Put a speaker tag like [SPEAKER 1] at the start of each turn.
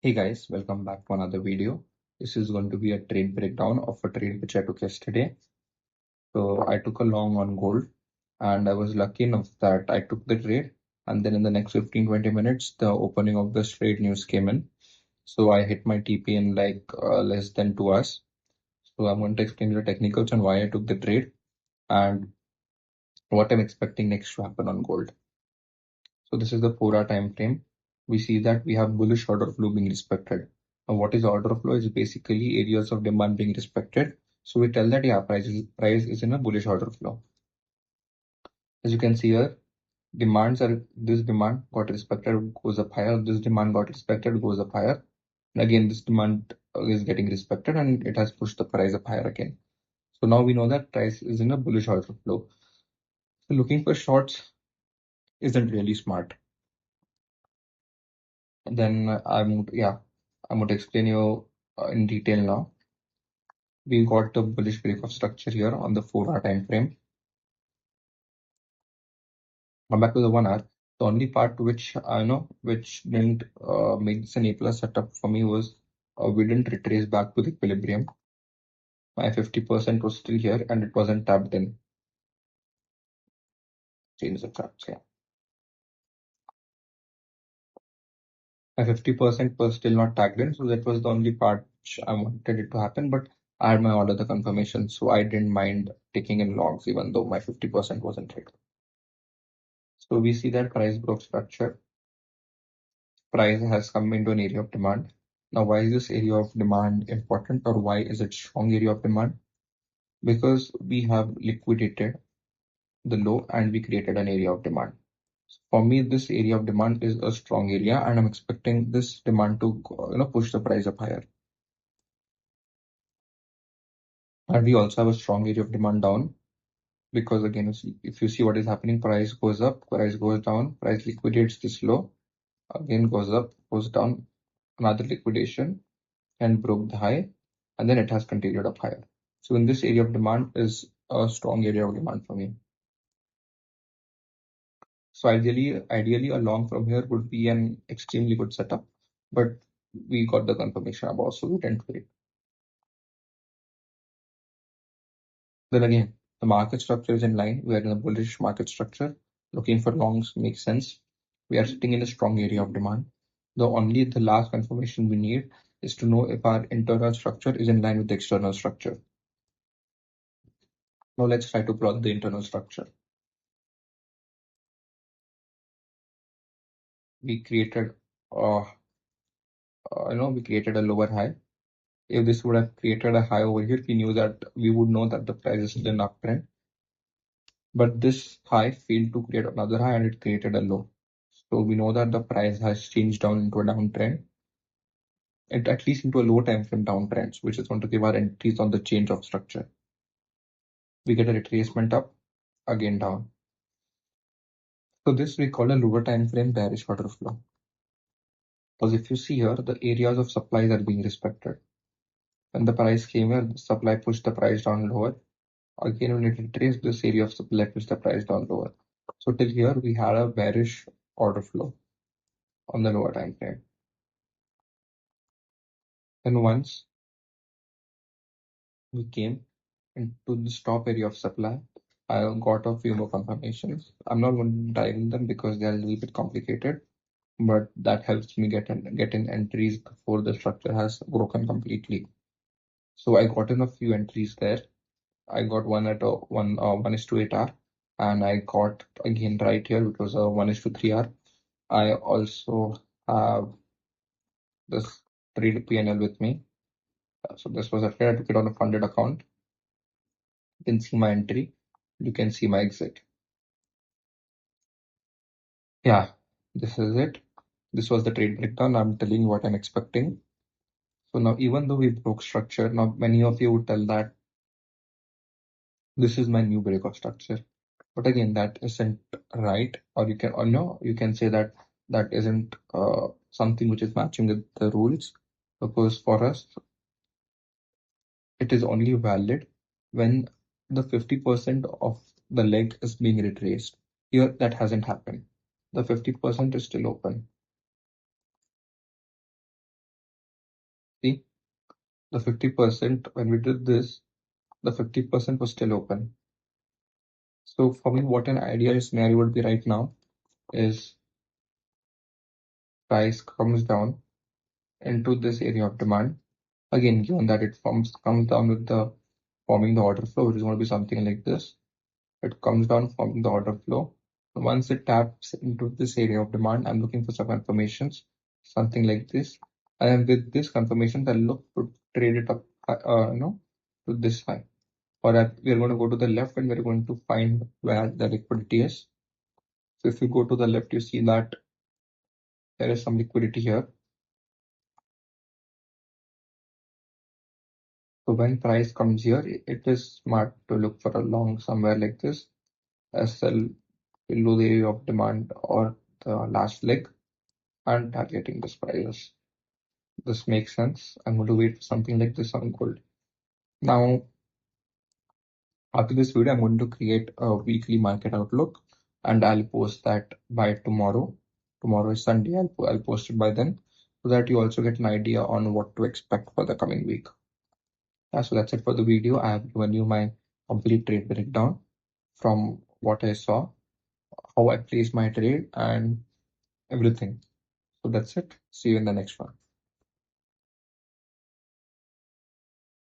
[SPEAKER 1] Hey guys, welcome back to another video. This is going to be a trade breakdown of a trade which I took yesterday. So I took a long on gold and I was lucky enough that I took the trade, and then in the next 15-20 minutes the opening of the trade news came in. So I hit my TP in like less than 2 hours. So I'm going to explain the technicals on why I took the trade and what I'm expecting next to happen on gold. So this is the 4-hour time frame. We see that we have bullish order flow being respected. Now, what is order flow? Is basically areas of demand being respected. So we tell that yeah, price is in a bullish order flow. As you can see here, this demand got respected, goes up higher. This demand got respected, goes up higher. And again, this demand is getting respected, and it has pushed the price up higher again. So now we know that price is in a bullish order flow. So looking for shorts isn't really smart. Then I'm going to explain you in detail now. We got the bullish break of structure here on the 4-hour time frame. Come back to the 1 hour. The only part which I know which didn't make this an A plus setup for me was we didn't retrace back to the equilibrium. My 50% was still here and it wasn't tapped in. Change the charts here. My 50% was still not tagged in, so that was the only part which I wanted it to happen. But I had my order the confirmation, so I didn't mind taking in logs even though my 50% wasn't hit. So we see that price broke structure. Price has come into an area of demand. Now, why is this area of demand important, or why is it strong area of demand? Because we have liquidated the low and we created an area of demand. For me, this area of demand is a strong area, and I'm expecting this demand to push the price up higher. And we also have a strong area of demand down, because again, if you see what is happening, price goes up, price goes down, price liquidates this low, again goes up, goes down, another liquidation, and broke the high, and then it has continued up higher. So in this area of demand is a strong area of demand for me. So ideally a long from here would be an extremely good setup, but we got the confirmation about, so we didn't wait. Then again, the market structure is in line. We are in a bullish market structure. Looking for longs makes sense. We are sitting in a strong area of demand. The last confirmation we need is to know if our internal structure is in line with the external structure. Now let's try to plot the internal structure. We created we created a lower high. If this would have created a high over here, we would know that the price is still in uptrend. But this high failed to create another high and it created a low. So we know that the price has changed down into a downtrend. At least into a low time frame downtrend, which is going to give our entries on the change of structure. We get a retracement up, again down. So this we call a lower time frame bearish order flow. Because if you see here, the areas of supplies are being respected. When the price came here, the supply pushed the price down lower. Again, when it retraced, this area of supply pushed the price down lower. So till here, we had a bearish order flow on the lower time frame. Then once we came into the stop area of supply, I got a few more confirmations. I'm not going to dive in them because they're a little bit complicated, but that helps me get in entries before the structure has broken completely. So I got in a few entries there. I got one at a 1:8 hour, and I got again right here, which was a 1:3 hour. I also have this trade PNL with me. So this was a trade. I took it on a funded account. You can see my entry. You can see my exit. Yeah, this is it. This was the trade breakdown. I'm telling you what I'm expecting. So now, even though we broke structure, now many of you would tell that this is my new break of structure. But again, that isn't right. Or you can say that that isn't something which is matching with the rules. Because for us, it is only valid when the 50% of the leg is being retraced. Here, that hasn't happened. The 50% is still open. the 50%, when we did this, the 50% was still open. So for me, what an ideal scenario would be right now is price comes down into this area of demand. Again, given that it comes down with the forming the order flow, which is going to be something like this. It comes down from the order flow. Once it taps into this area of demand, I'm looking for some confirmations, something like this. And with this confirmation, I'll look to trade it up, to this high. Or we're going to go to the left and we're going to find where the liquidity is. So if you go to the left, you see that there is some liquidity here. So when price comes here, it is smart to look for a long somewhere like this, SL below the area of demand or the last leg, and targeting this prices. This makes sense. I'm going to wait for something like this on gold. Now, after this video, I'm going to create a weekly market outlook and I'll post that by tomorrow. Tomorrow is Sunday. I'll post it by then so that you also get an idea on what to expect for the coming week. Yeah, so that's it for the video. I have given you my complete trade breakdown from what I saw, how I placed my trade, and everything. So that's it. See you in the next one.